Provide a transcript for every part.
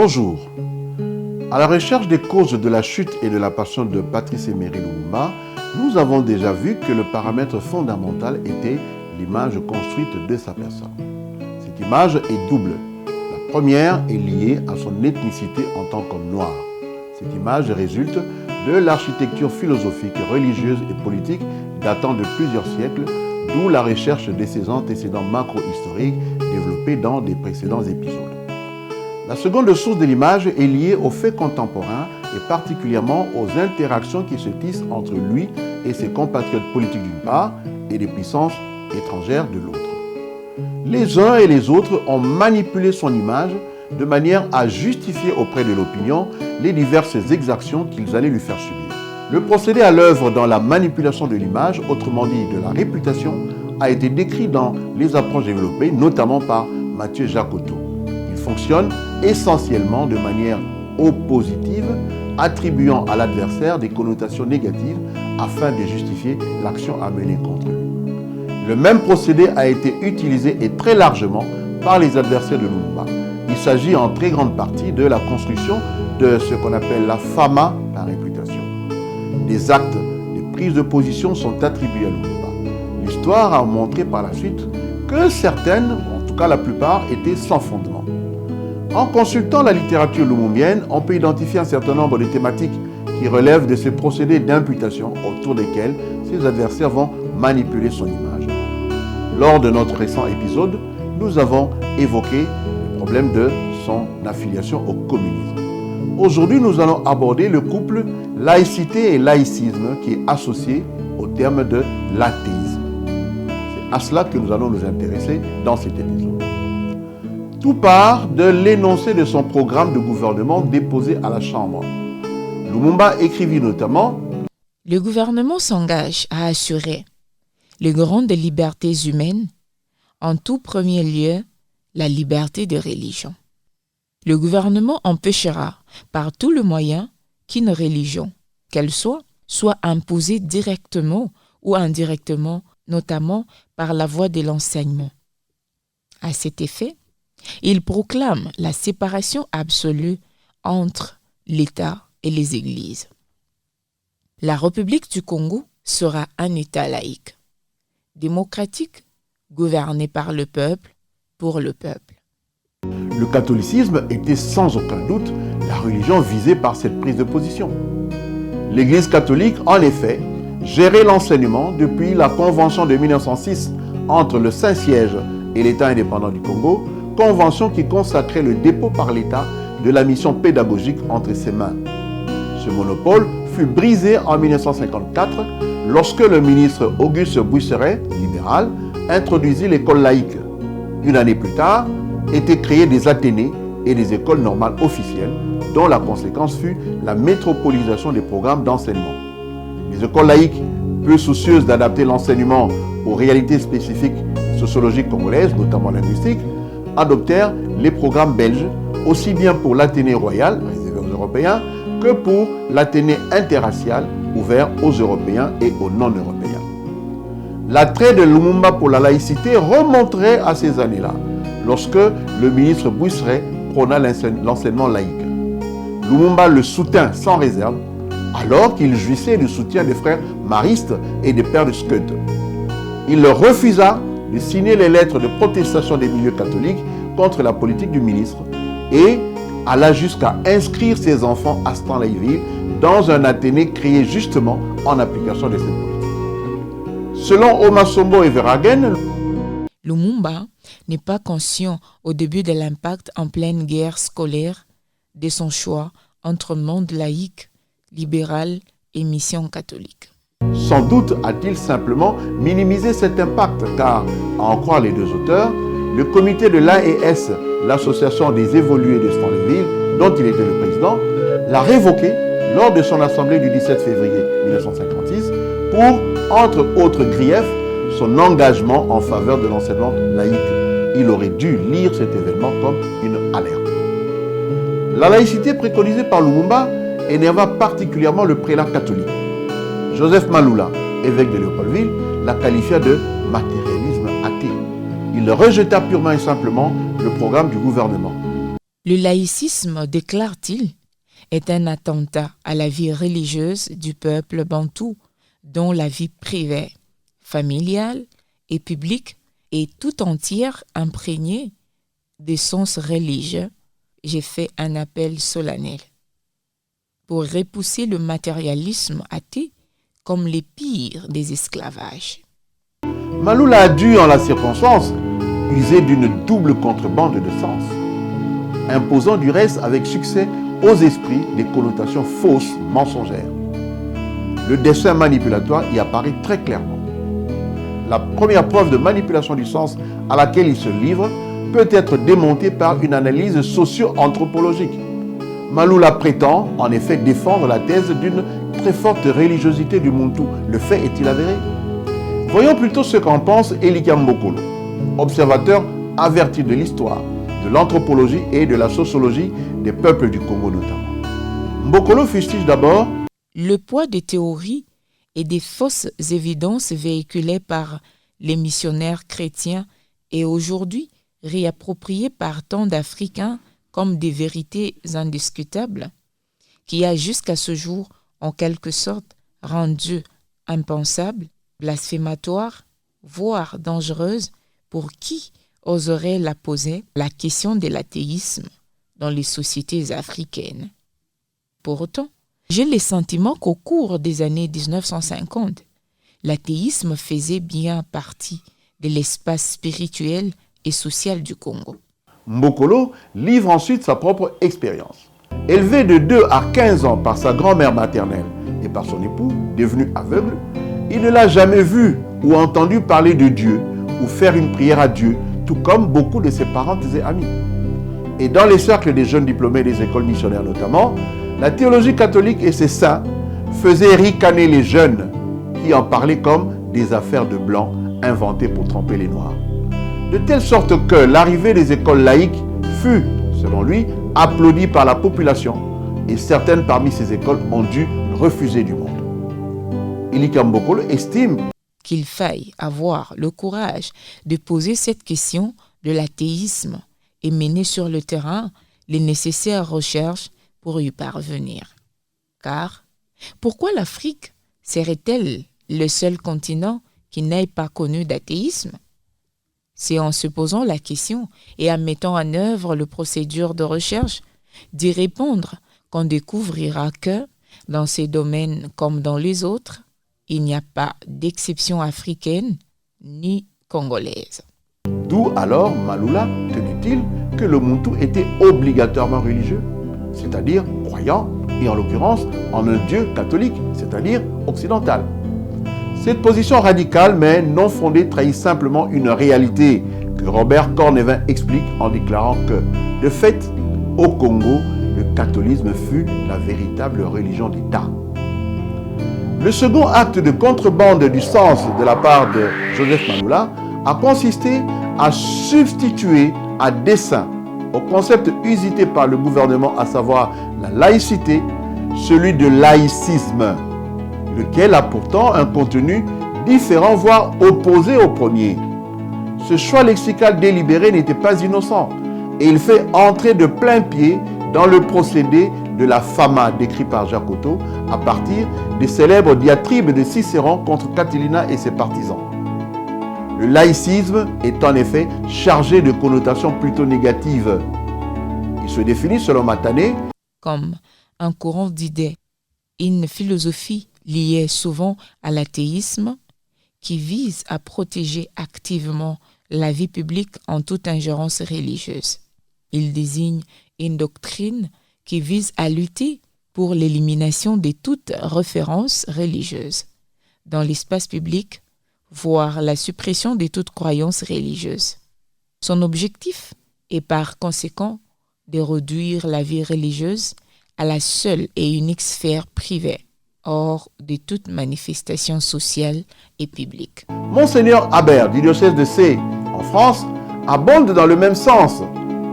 Bonjour. À la recherche des causes de la chute et de la passion de Patrice Emery Lumumba, nous avons déjà vu que le paramètre fondamental était l'image construite de sa personne. Cette image est double. La première est liée à son ethnicité en tant qu'homme noir. Cette image résulte de l'architecture philosophique, religieuse et politique datant de plusieurs siècles, d'où la recherche de ses antécédents macro-historiques développés dans des précédents épisodes. La seconde source de l'image est liée aux faits contemporains et particulièrement aux interactions qui se tissent entre lui et ses compatriotes politiques d'une part et des puissances étrangères de l'autre. Les uns et les autres ont manipulé son image de manière à justifier auprès de l'opinion les diverses exactions qu'ils allaient lui faire subir. Le procédé à l'œuvre dans la manipulation de l'image, autrement dit de la réputation, a été décrit dans les approches développées, notamment par Mathieu Jacotot. Il fonctionne essentiellement de manière oppositive, attribuant à l'adversaire des connotations négatives afin de justifier l'action à mener contre lui. Le même procédé a été utilisé et très largement par les adversaires de Lumumba. Il s'agit en très grande partie de la construction de ce qu'on appelle la fama par réputation. Des actes, des prises de position sont attribués à Lumumba. L'histoire a montré par la suite que certaines, en tout cas la plupart, étaient sans fondement. En consultant la littérature lumumbienne, on peut identifier un certain nombre de thématiques qui relèvent de ce procédé d'imputation autour desquels ses adversaires vont manipuler son image. Lors de notre récent épisode, nous avons évoqué le problème de son affiliation au communisme. Aujourd'hui, nous allons aborder le couple laïcité et laïcisme qui est associé au terme de l'athéisme. C'est à cela que nous allons nous intéresser dans cet épisode. Tout part de l'énoncé de son programme de gouvernement déposé à la Chambre. Lumumba écrivit notamment « Le gouvernement s'engage à assurer les grandes libertés humaines, en tout premier lieu la liberté de religion. Le gouvernement empêchera par tous les moyens qu'une religion, qu'elle soit imposée directement ou indirectement, notamment par la voie de l'enseignement. À cet effet, il proclame la séparation absolue entre l'État et les églises. La République du Congo sera un État laïque, démocratique, gouverné par le peuple, pour le peuple. » Le catholicisme était sans aucun doute la religion visée par cette prise de position. L'Église catholique, en effet, gérait l'enseignement depuis la Convention de 1906 entre le Saint-Siège et l'État indépendant du Congo, convention qui consacrait le dépôt par l'État de la mission pédagogique entre ses mains. Ce monopole fut brisé en 1954 lorsque le ministre Auguste Buisseret, libéral, introduisit l'école laïque. Une année plus tard, étaient créés des athénés et des écoles normales officielles, dont la conséquence fut la métropolisation des programmes d'enseignement. Les écoles laïques, peu soucieuses d'adapter l'enseignement aux réalités spécifiques sociologiques congolaises, notamment linguistiques, adoptèrent les programmes belges, aussi bien pour l'Athénée royal, réservé aux Européens, que pour l'Athénée interracial, ouvert aux Européens et aux non-Européens. L'attrait de Lumumba pour la laïcité remonterait à ces années-là, lorsque le ministre Buisseret prôna l'enseignement laïque. Lumumba le soutint sans réserve, alors qu'il jouissait du soutien des frères maristes et des pères de Scud. Il leur refusa de signer les lettres de protestation des milieux catholiques contre la politique du ministre et alla jusqu'à inscrire ses enfants à Stanleyville dans un Athénée créé justement en application de cette politique. Selon Omasombo et Verhagen, Lumumba n'est pas conscient au début de l'impact en pleine guerre scolaire de son choix entre monde laïque, libéral et mission catholique. Sans doute a-t-il simplement minimisé cet impact, car, à en croire les deux auteurs, le comité de l'AES, l'association des évolués de Stanleyville, dont il était le président, l'a révoqué lors de son assemblée du 17 février 1956 pour, entre autres griefs, son engagement en faveur de l'enseignement laïque. Il aurait dû lire cet événement comme une alerte. La laïcité préconisée par Lumumba énerva particulièrement le prélat catholique. Joseph Maloula, évêque de Léopoldville, la qualifia de matérialisme athée. Il rejeta purement et simplement le programme du gouvernement. Le laïcisme, déclare-t-il, est un attentat à la vie religieuse du peuple bantou, dont la vie privée, familiale et publique est tout entière imprégnée des sens religieux. J'ai fait un appel solennel pour repousser le matérialisme athée comme les pires des esclavages. Maloula a dû, en la circonstance, user d'une double contrebande de sens, imposant du reste avec succès aux esprits des connotations fausses, mensongères. Le dessein manipulatoire y apparaît très clairement. La première preuve de manipulation du sens à laquelle il se livre peut être démontée par une analyse socio-anthropologique. Maloula prétend en effet défendre la thèse d'une très forte religiosité du Muntu. Le fait est-il avéré? Voyons plutôt ce qu'en pense Elika Mbokolo, observateur averti de l'histoire, de l'anthropologie et de la sociologie des peuples du Congo notamment. Mbokolo fustige d'abord le poids des théories et des fausses évidences véhiculées par les missionnaires chrétiens et aujourd'hui réappropriées par tant d'Africains comme des vérités indiscutables, qui a jusqu'à ce jour en quelque sorte rendu impensable, blasphématoire, voire dangereuse pour qui oserait la poser la question de l'athéisme dans les sociétés africaines. Pour autant, j'ai le sentiment qu'au cours des années 1950, l'athéisme faisait bien partie de l'espace spirituel et social du Congo. Mbokolo livre ensuite sa propre expérience. Élevé de 2 à 15 ans par sa grand-mère maternelle et par son époux, devenu aveugle, il ne l'a jamais vu ou entendu parler de Dieu ou faire une prière à Dieu, tout comme beaucoup de ses parents et amis. Et dans les cercles des jeunes diplômés des écoles missionnaires notamment, la théologie catholique et ses saints faisaient ricaner les jeunes qui en parlaient comme des affaires de blancs inventées pour tromper les noirs. De telle sorte que l'arrivée des écoles laïques fut, selon lui, applaudie par la population et certaines parmi ces écoles ont dû refuser du monde. Elika Mbokolo estime qu'il faille avoir le courage de poser cette question de l'athéisme et mener sur le terrain les nécessaires recherches pour y parvenir. Car pourquoi l'Afrique serait-elle le seul continent qui n'ait pas connu d'athéisme? C'est en se posant la question et en mettant en œuvre les procédures de recherche d'y répondre qu'on découvrira que, dans ces domaines comme dans les autres, il n'y a pas d'exception africaine ni congolaise. D'où alors Maloula tenait-il que le Muntu était obligatoirement religieux, c'est-à-dire croyant, et en l'occurrence en un Dieu catholique, c'est-à-dire occidental. Cette position radicale mais non fondée trahit simplement une réalité que Robert Cornevin explique en déclarant que, de fait, au Congo, le catholisme fut la véritable religion d'État. Le second acte de contrebande du sens de la part de Joseph Maloula a consisté à substituer à dessein au concept usité par le gouvernement, à savoir la laïcité, celui de laïcisme, lequel a pourtant un contenu différent, voire opposé au premier. Ce choix lexical délibéré n'était pas innocent et il fait entrer de plein pied dans le procédé de la fama décrit par Jacques Otto à partir des célèbres diatribes de Cicéron contre Catilina et ses partisans. Le laïcisme est en effet chargé de connotations plutôt négatives. Il se définit selon Matané comme un courant d'idées, une philosophie liée souvent à l'athéisme qui vise à protéger activement la vie publique en toute ingérence religieuse. Il désigne une doctrine qui vise à lutter pour l'élimination de toute référence religieuse dans l'espace public, voire la suppression de toute croyance religieuse. Son objectif est par conséquent de réduire la vie religieuse à la seule et unique sphère privée, hors de toute manifestation sociale et publique. Monseigneur Habert du diocèse de C en France abonde dans le même sens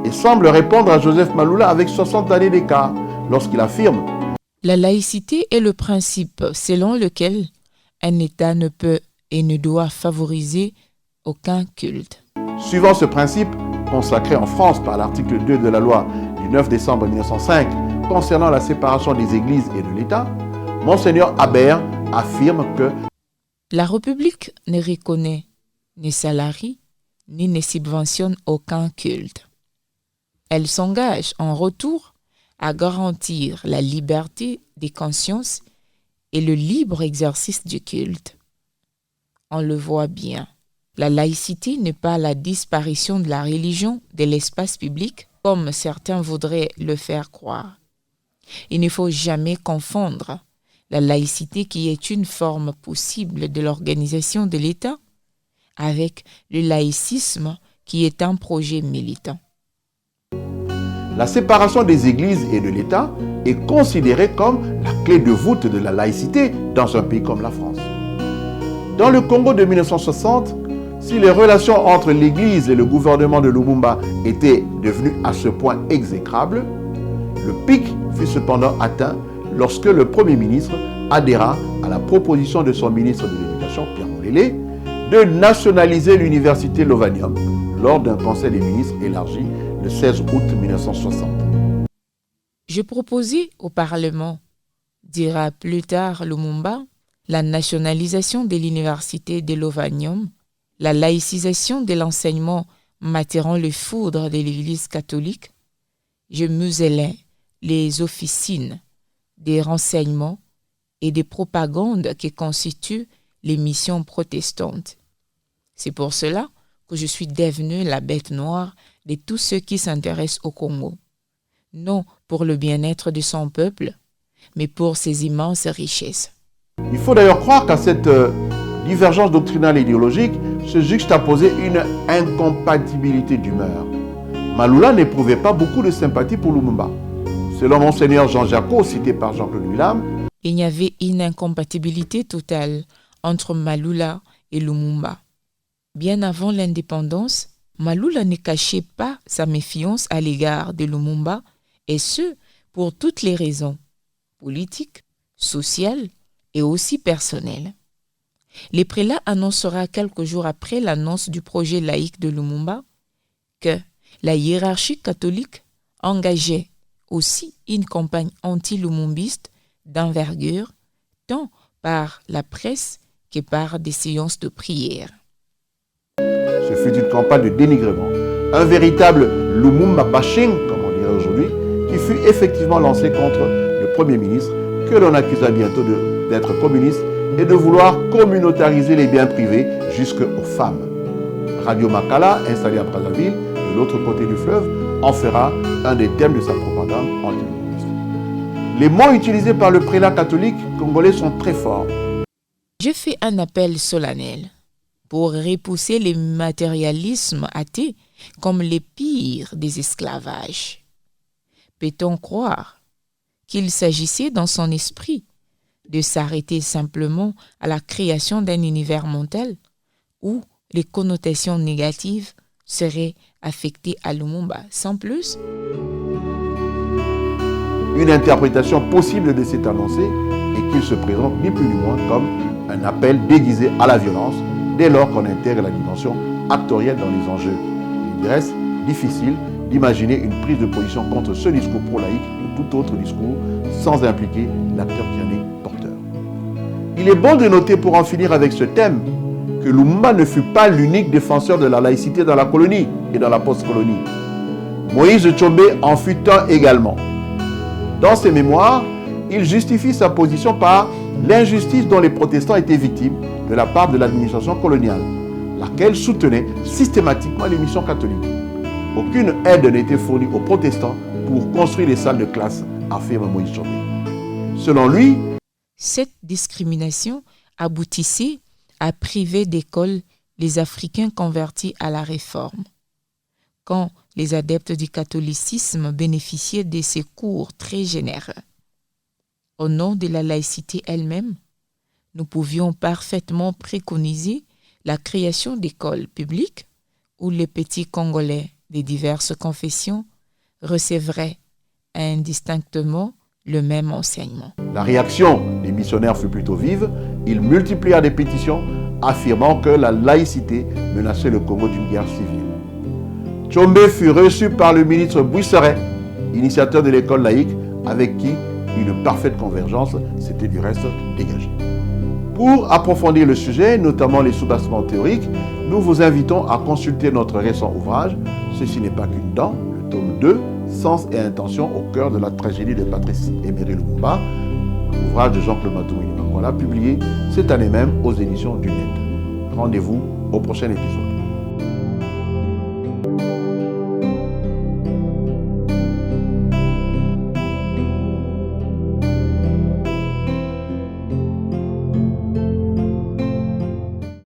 et semble répondre à Joseph Maloula avec 60 années d'écart lorsqu'il affirme « La laïcité est le principe selon lequel un État ne peut et ne doit favoriser aucun culte. » Suivant ce principe, consacré en France par l'article 2 de la loi du du 9 décembre 1905 concernant la séparation des églises et de l'État, Monseigneur Habert affirme que la République ne reconnaît, ne salarie, ni ne subventionne aucun culte. Elle s'engage en retour à garantir la liberté des consciences et le libre exercice du culte. On le voit bien, la laïcité n'est pas la disparition de la religion de l'espace public comme certains voudraient le faire croire. Il ne faut jamais confondre la laïcité qui est une forme possible de l'organisation de l'État avec le laïcisme qui est un projet militant. La séparation des églises et de l'État est considérée comme la clé de voûte de la laïcité dans un pays comme la France. Dans le Congo de 1960, si les relations entre l'Église et le gouvernement de Lumumba étaient devenues à ce point exécrables, le pic fut cependant atteint lorsque le Premier ministre adhéra à la proposition de son ministre de l'Éducation, Pierre Moulélé, de nationaliser l'université Lovanium lors d'un conseil des ministres élargi le 16 août 1960. Je proposais au Parlement, dira plus tard Lumumba, la nationalisation de l'université de Lovanium, la laïcisation de l'enseignement m'attirant le foudre de l'Église catholique. Je muselais les officines des renseignements et des propagandes qui constituent les missions protestantes. C'est pour cela que je suis devenue la bête noire de tous ceux qui s'intéressent au Congo. Non pour le bien-être de son peuple, mais pour ses immenses richesses. Il faut d'ailleurs croire qu'à cette divergence doctrinale et idéologique se juxtaposait une incompatibilité d'humeur. Malula n'éprouvait pas beaucoup de sympathie pour Lumumba. Selon Monseigneur Jean Jacot, cité par Jean-Claude Willam, il y avait une incompatibilité totale entre Malula et Lumumba. Bien avant l'indépendance, Malula ne cachait pas sa méfiance à l'égard de Lumumba, et ce, pour toutes les raisons, politiques, sociales et aussi personnelles. Les prélats annoncera quelques jours après l'annonce du projet laïque de Lumumba que la hiérarchie catholique engageait aussi une campagne anti-lumumbiste d'envergure, tant par la presse que par des séances de prière. Ce fut une campagne de dénigrement, un véritable Lumumba bashing, comme on dirait aujourd'hui, qui fut effectivement lancé contre le Premier ministre, que l'on accusa bientôt d'être communiste et de vouloir communautariser les biens privés jusqu'aux femmes. Radio Makala, installé à Brazzaville, de l'autre côté du fleuve, en fera un des thèmes de sa propagande anti-communiste. Les mots utilisés par le prélat catholique congolais sont très forts. Je fais un appel solennel pour repousser le matérialisme athée comme les pires des esclavages. Peut-on croire qu'il s'agissait dans son esprit de s'arrêter simplement à la création d'un univers mental où les connotations négatives seraient affectées à Lumumba sans plus? Une interprétation possible de cet annoncé est qu'il se présente ni plus ni moins comme un appel déguisé à la violence dès lors qu'on intègre la dimension actorielle dans les enjeux. Il reste difficile d'imaginer une prise de position contre ce discours pro-laïque ou tout autre discours sans impliquer l'acteur qui en est porteur. Il est bon de noter pour en finir avec ce thème que Lumumba ne fut pas l'unique défenseur de la laïcité dans la colonie et dans la post-colonie. Moïse Tshombe en fut un également. Dans ses mémoires, il justifie sa position par l'injustice dont les protestants étaient victimes de la part de l'administration coloniale, laquelle soutenait systématiquement les missions catholiques. Aucune aide n'était fournie aux protestants pour construire les salles de classe, affirme Moïse Tshombe. Selon lui, cette discrimination aboutissait à priver d'école les Africains convertis à la Réforme. Quand les adeptes du catholicisme bénéficiaient de ces cours très généreux. Au nom de la laïcité elle-même, nous pouvions parfaitement préconiser la création d'écoles publiques où les petits Congolais des diverses confessions recevraient indistinctement le même enseignement. La réaction des missionnaires fut plutôt vive. Ils multiplièrent des pétitions affirmant que la laïcité menaçait le Congo d'une guerre civile. Tshombe fut reçu par le ministre Bouisseret. initiateur de l'école laïque avec qui une parfaite convergence s'était du reste dégagée. Pour approfondir le sujet, notamment les soubassements théoriques, nous vous invitons à consulter notre récent ouvrage « Ceci n'est pas qu'une dent », le tome 2, Sens et intention au cœur de la tragédie de Patrice Emery Lumumba, ouvrage de Jean-Claude Matoumini Mangola, publié cette année même aux éditions du Net. Rendez-vous au prochain épisode.